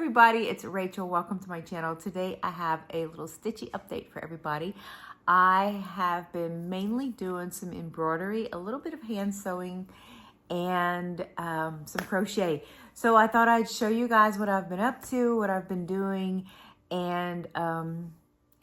everybody, it's Rachel. Welcome to my channel. Today I have a little Stitchy update for everybody. I have been mainly doing some embroidery, a little bit of hand sewing, and some crochet. So I thought I'd show you guys what I've been up to, what I've been doing, and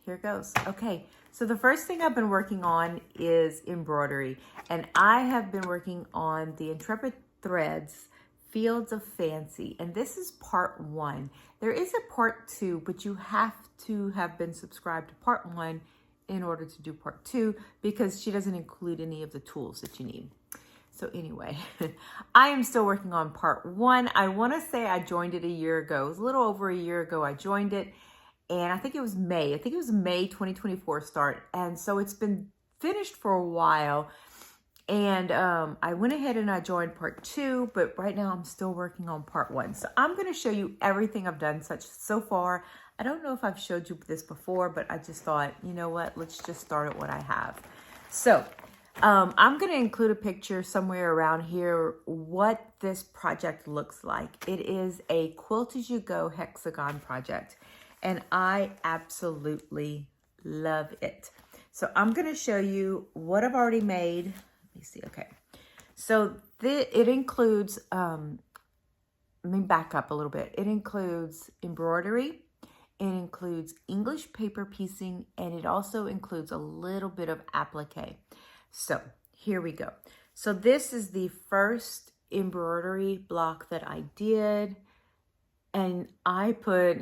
here it goes. Okay, so the first thing I've been working on is embroidery, and I have been working on the Intrepid Threads Fields of Fancy, and this is part 1. There is a part 2, but you have to have been subscribed to part 1 in order to do part 2 because she doesn't include any of the tools that you need. So anyway, I am still working on part 1. I want to say I joined it a year ago. It was a little over a year ago I joined it, and I think it was May. I think it was May 2024 start, and so it's been finished for a while. And I went ahead and I joined part 2, but right now I'm still working on part 1. So I'm going to show you everything I've done so far. I don't know if I've showed you this before, but I just thought, you know what, let's just start at what I have. So I'm going to include a picture somewhere around here what this project looks like. It is a Quilt As You Go hexagon project, and I absolutely love it. So I'm going to show you what I've already made. Let me see. Okay, so it includes, let me back up a little bit. It includes embroidery, it includes English paper piecing, and it also includes a little bit of applique. So here we go. So this is the first embroidery block that I did, and I put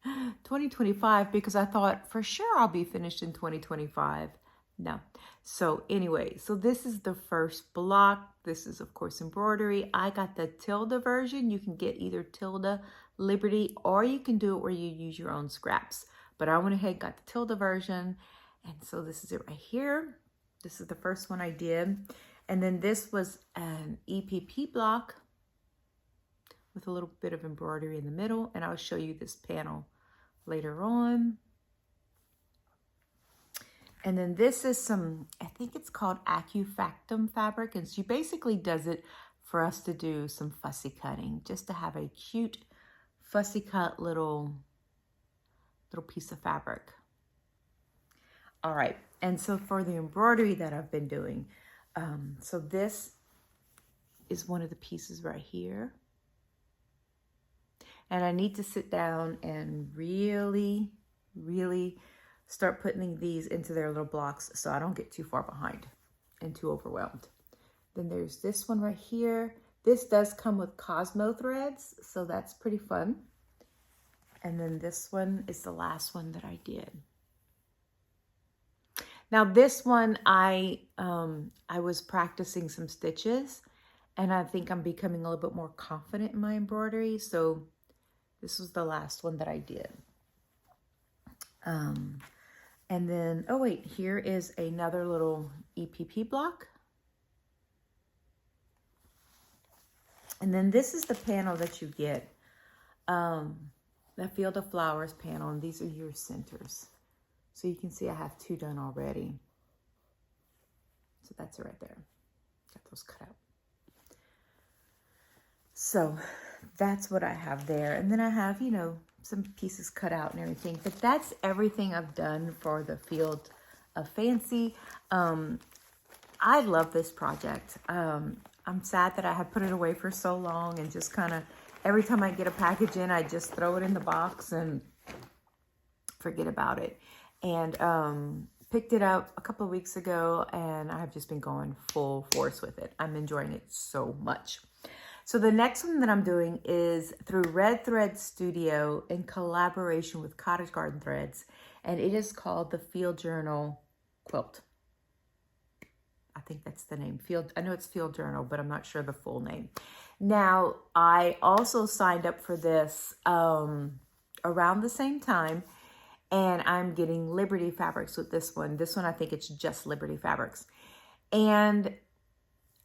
2025 because I thought for sure I'll be finished in 2025. No. So anyway, so this is the first block. This is, of course, embroidery. I got the Tilda version. You can get either Tilda, Liberty, or you can do it where you use your own scraps. But I went ahead and got the Tilda version. And so this is it right here. This is the first one I did. And then this was an EPP block with a little bit of embroidery in the middle. And I'll show you this panel later on. And then this is some, I think it's called Acufactum fabric. And she basically does it for us to do some fussy cutting, just to have a cute fussy cut little piece of fabric. All right, and so for the embroidery that I've been doing, so this is one of the pieces right here. And I need to sit down and really start putting these into their little blocks so I don't get too far behind and too overwhelmed. Then there's this one right here. This does come with Cosmo threads, so that's pretty fun. And then this one is the last one that I did. Now this one, I was practicing some stitches, and I think I'm becoming a little bit more confident in my embroidery. So this was the last one that I did. And then, oh wait, here is another little EPP block. And then this is the panel that you get, the Field of Flowers panel, and these are your centers. So you can see I have 2 done already. So that's it right there. Got those cut out. So that's what I have there. And then I have, you know, some pieces cut out and everything, but that's everything I've done for the Field of Fancy. I love this project. I'm sad that I had put it away for so long and just kind of every time I get a package in, I just throw it in the box and forget about it. And picked it up a couple of weeks ago, and I've just been going full force with it. I'm enjoying it so much. So the next one that I'm doing is through Red Thread Studio in collaboration with Cottage Garden Threads, and it is called the Field Journal Quilt. I think that's the name. I know it's Field Journal, but I'm not sure the full name. Now, I also signed up for this around the same time, and I'm getting Liberty fabrics with this one. This one, I think it's just Liberty fabrics. And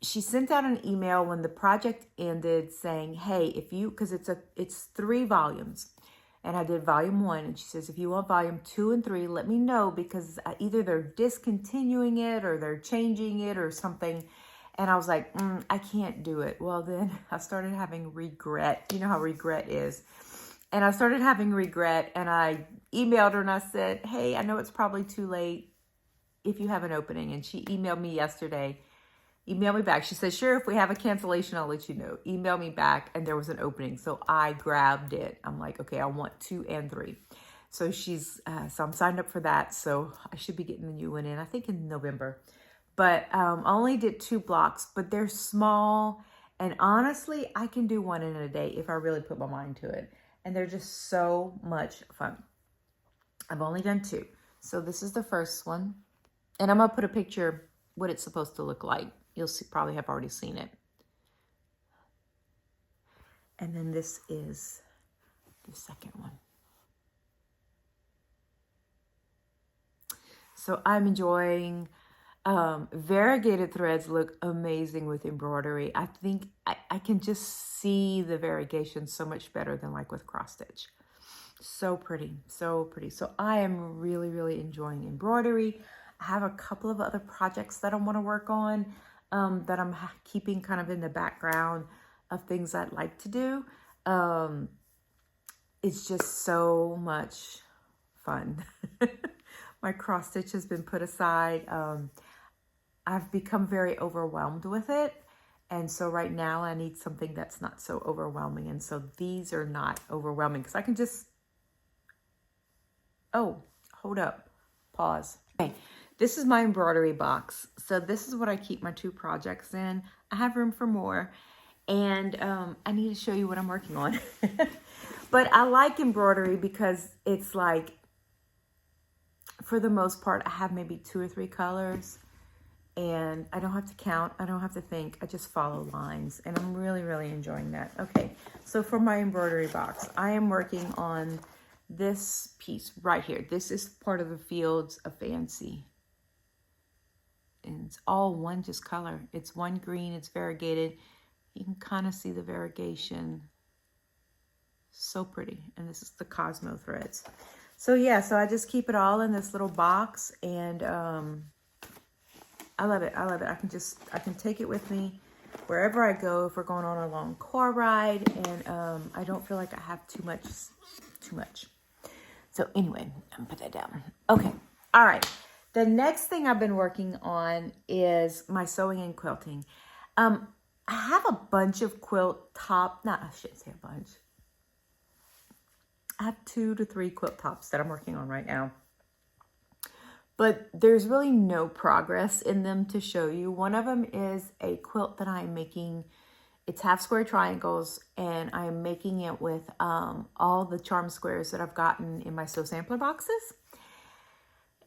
she sent out an email when the project ended saying, hey, if you, because it's 3 volumes, and I did volume 1, and she says, if you want volume 2 and 3, let me know, because either they're discontinuing it or they're changing it or something. And I was like, I can't do it. Well, then I started having regret. You know how regret is. And I started having regret, and I emailed her and I said, hey, I know it's probably too late if you have an opening. And she emailed me yesterday. Email me back. She said, sure, if we have a cancellation, I'll let you know. Email me back, and there was an opening. So I grabbed it. I'm like, okay, I want 2 and 3. So so I'm signed up for that. So I should be getting the new one in, I think in November. But I only did 2 blocks, but they're small. And honestly, I can do 1 in a day if I really put my mind to it. And they're just so much fun. I've only done 2. So this is the first one. And I'm going to put a picture what it's supposed to look like. You'll probably have already seen it. And then this is the second one. So I'm enjoying variegated threads look amazing with embroidery. I think I can just see the variegation so much better than like with cross stitch. So pretty, so pretty. So I am really, really enjoying embroidery. I have a couple of other projects that I want to work on that I'm keeping kind of in the background of things I'd like to do. It's just so much fun. My cross stitch has been put aside. I've become very overwhelmed with it. And so right now I need something that's not so overwhelming. And so these are not overwhelming because I can just, oh, hold up, pause. Okay, this is my embroidery box. So this is what I keep my 2 projects in. I have room for more. And I need to show you what I'm working on. But I like embroidery because it's like, for the most part, I have maybe 2 or 3 colors. And I don't have to count. I don't have to think. I just follow lines. And I'm really, really enjoying that. Okay, so for my embroidery box, I am working on this piece right here. This is part of the Fields of Fancy. And it's all one just color. It's one green. It's variegated. You can kind of see the variegation. So pretty. And this is the Cosmo threads. So yeah, so I just keep it all in this little box, and I love it. I love it. I can take it with me wherever I go if we're going on a long car ride, and I don't feel like I have too much. So anyway, I'm gonna put that down. Okay. All right. The next thing I've been working on is my sewing and quilting. I have a bunch of quilt top, I shouldn't say a bunch. I have 2 to 3 quilt tops that I'm working on right now. But there's really no progress in them to show you. One of them is a quilt that I'm making. It's half square triangles, and I'm making it with all the charm squares that I've gotten in my Sew Sampler boxes.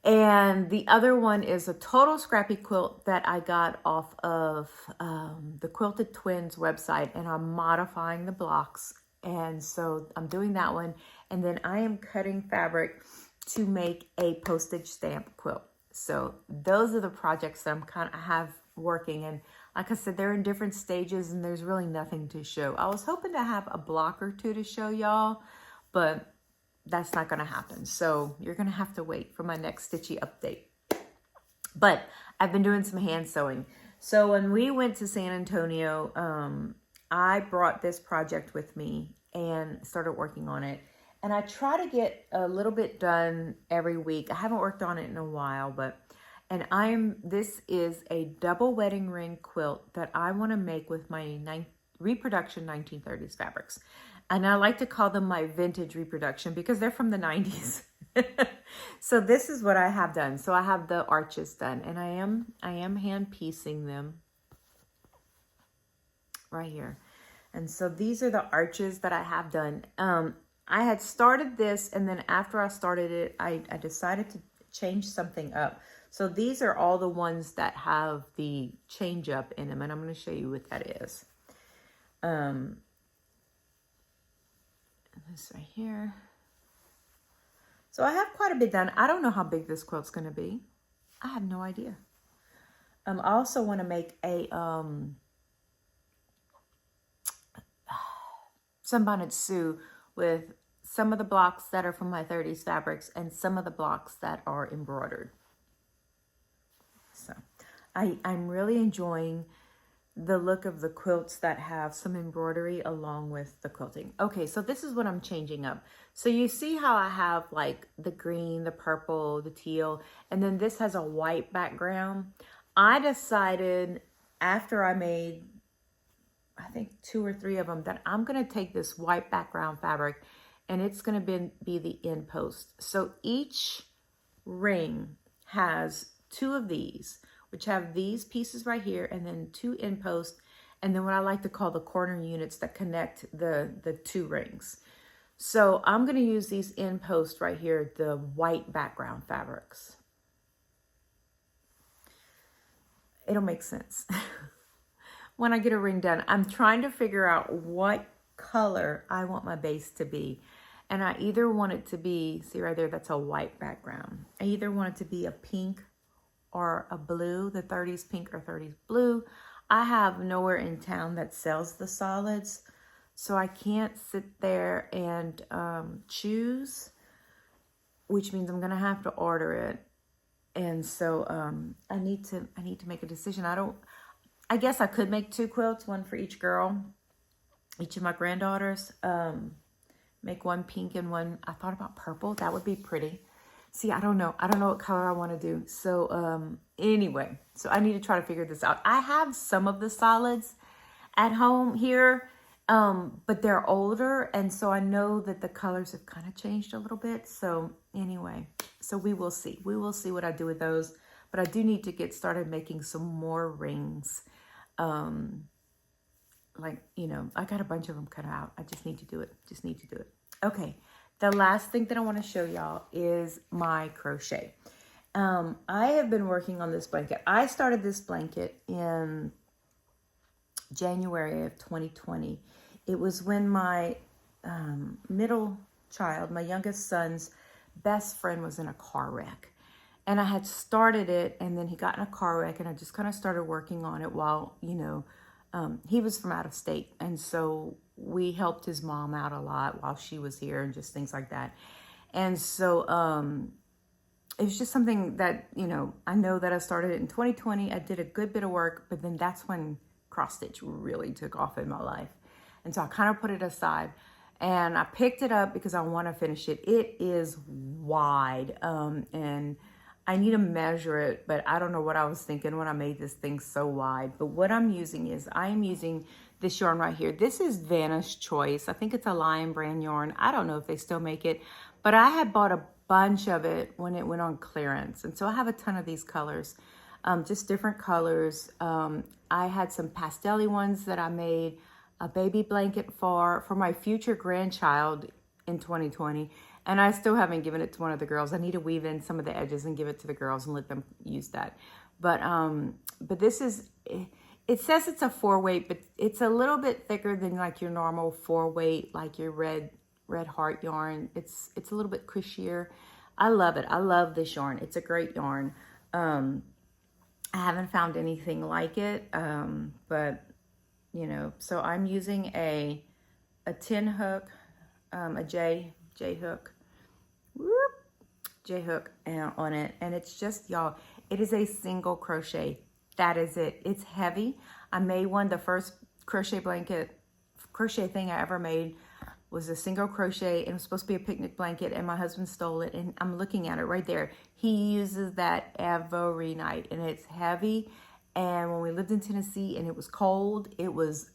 And the other one is a total scrappy quilt that I got off of the Quilted Twins website, and I'm modifying the blocks. And so I'm doing that one. And then I am cutting fabric to make a postage stamp quilt. So those are the projects that I have working. And like I said, they're in different stages, and there's really nothing to show. I was hoping to have a block or 2 to show y'all, but that's not going to happen. So you're going to have to wait for my next Stitchy update. But I've been doing some hand sewing. So when we went to San Antonio, I brought this project with me and started working on it. And I try to get a little bit done every week. I haven't worked on it in a while, this is a double wedding ring quilt that I want to make with my reproduction 1930s fabrics. And I like to call them my vintage reproduction because they're from the 90s. So this is what I have done. So I have the arches done, and I am hand piecing them right here. And so these are the arches that I have done. I had started this, and then after I started it, I decided to change something up. So these are all the ones that have the change up in them, and I'm going to show you what that is. This right here. So I have quite a bit done. I don't know how big this quilt's going to be. I have no idea. I also want to make a sunbonnet Sue with some of the blocks that are from my 30s fabrics and some of the blocks that are embroidered. So I'm really enjoying the look of the quilts that have some embroidery along with the quilting. Okay, so this is what I'm changing up. So you see how I have like the green, the purple, the teal, and then this has a white background. I decided after I made, I think 2 or 3 of them, that I'm gonna take this white background fabric and it's gonna be the end post. So each ring has 2 of these, which have these pieces right here, and then 2 end posts, and then what I like to call the corner units that connect the 2 rings. So I'm going to use these end posts right here, the white background fabrics. It'll make sense when I get a ring done. I'm trying to figure out what color I want my base to be. And I either want it to be, see right there, that's a white background. I either want it to be a pink or a blue, the 30s pink or 30s blue. I have nowhere in town that sells the solids, so I can't sit there and choose, which means I'm gonna have to order it. And so I need to make a decision. I guess I could make 2 quilts, one for each girl, each of my granddaughters. Make one pink and one, I thought about purple. That would be pretty. See, I don't know what color I want to do. So anyway, so I need to try to figure this out. I have some of the solids at home here, but they're older. And so I know that the colors have kind of changed a little bit. So anyway, so we will see. We will see what I do with those. But I do need to get started making some more rings. Like, you know, I got a bunch of them cut out. I just need to do it. Okay. The last thing that I want to show y'all is my crochet. I have been working on this blanket. I started this blanket in January of 2020. It was when my middle child, my youngest son's best friend, was in a car wreck. And I had started it, and then he got in a car wreck, and I just kind of started working on it while, you know, he was from out of state. And so we helped his mom out a lot while she was here and just things like that. And so it was just something that, you know, I know that I started it in 2020. I did a good bit of work, but then that's when cross stitch really took off in my life. And so I kind of put it aside, and I picked it up because I want to finish it. It is wide, and I need to measure it, but I don't know what I was thinking when I made this thing so wide. But what I'm using is, I'm using this yarn right here. This is Vanna's Choice. I think it's a Lion brand yarn. I don't know if they still make it, but I had bought a bunch of it when it went on clearance. And so I have a ton of these colors, just different colors. I had some pastel-y ones that I made a baby blanket for my future grandchild in 2020. And I still haven't given it to one of the girls. I need to weave in some of the edges and give it to the girls and let them use that. But this is, it says it's a 4-weight, but it's a little bit thicker than like your normal 4-weight, like your red heart yarn. It's a little bit cushier. I love it. I love this yarn. It's a great yarn. I haven't found anything like it, but you know, so I'm using a 10 hook, a J hook, J hook on it, and it's just, y'all, it is a single crochet. That is it. It's heavy. I made one, the first crochet thing I ever made was a single crochet, and it was supposed to be a picnic blanket, and my husband stole it, and I'm looking at it right there. He uses that every night, and it's heavy. And when we lived in Tennessee and it was cold, it was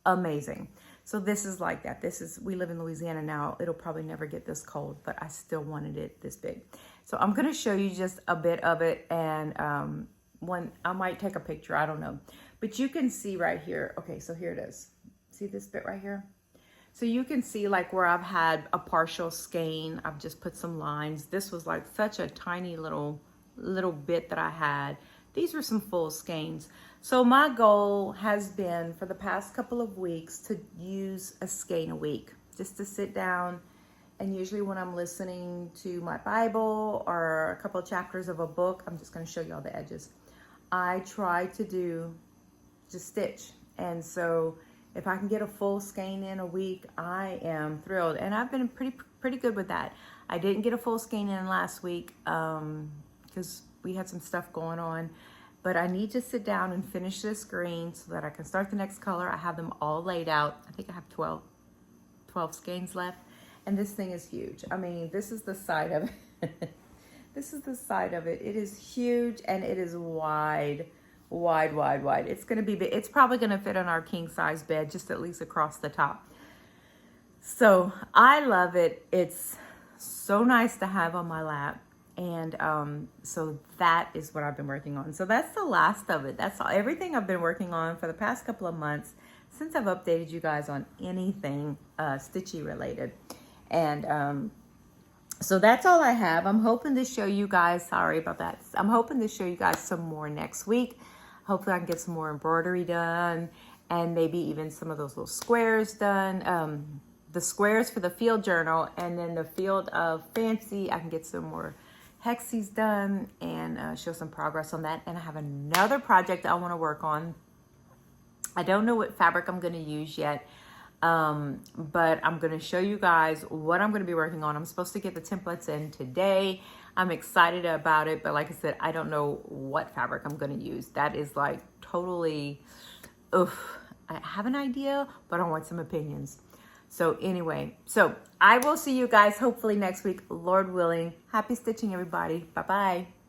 amazing. So this is like that. We live in Louisiana now. It'll probably never get this cold, but I still wanted it this big. So I'm going to show you just a bit of it. And I might take a picture. I don't know. But you can see right here. Okay, so here it is. See this bit right here? So you can see like where I've had a partial skein. I've just put some lines. This was like such a tiny little bit that I had. These were some full skeins. So my goal has been for the past couple of weeks to use a skein a week, just to sit down. And usually when I'm listening to my Bible or a couple of chapters of a book, I'm just going to show you all the edges. I try to just stitch. And so if I can get a full skein in a week, I am thrilled. And I've been pretty good with that. I didn't get a full skein in last week because we had some stuff going on. but I need to sit down and finish this green so that I can start the next color. I have them all laid out. I think I have 12 skeins left, and this thing is huge. I mean, this is the side of it. This is the side of it. It is huge, and it is wide. It's gonna be big. It's probably gonna fit on our king size bed, just at least across the top. So I love it. It's so nice to have on my lap. And so that is what I've been working on. So that's the last of it. That's all, everything I've been working on for the past couple of months since I've updated you guys on anything Stitchy related. And so that's all I have. I'm hoping to show you guys, sorry about that. I'm hoping to show you guys some more next week. Hopefully I can get some more embroidery done and maybe even some of those little squares done. The squares for the field journal, and then the field of fancy, I can get some more hexies done and show some progress on that. And I have another project I want to work on. I don't know what fabric I'm going to use yet, but I'm going to show you guys what I'm going to be working on. I'm supposed to get the templates in today. I'm excited about it, but like I said, I don't know what fabric I'm going to use. That is like totally, oof. I have an idea, but I want some opinions. So anyway, so I will see you guys hopefully next week, Lord willing. Happy stitching, everybody. Bye-bye.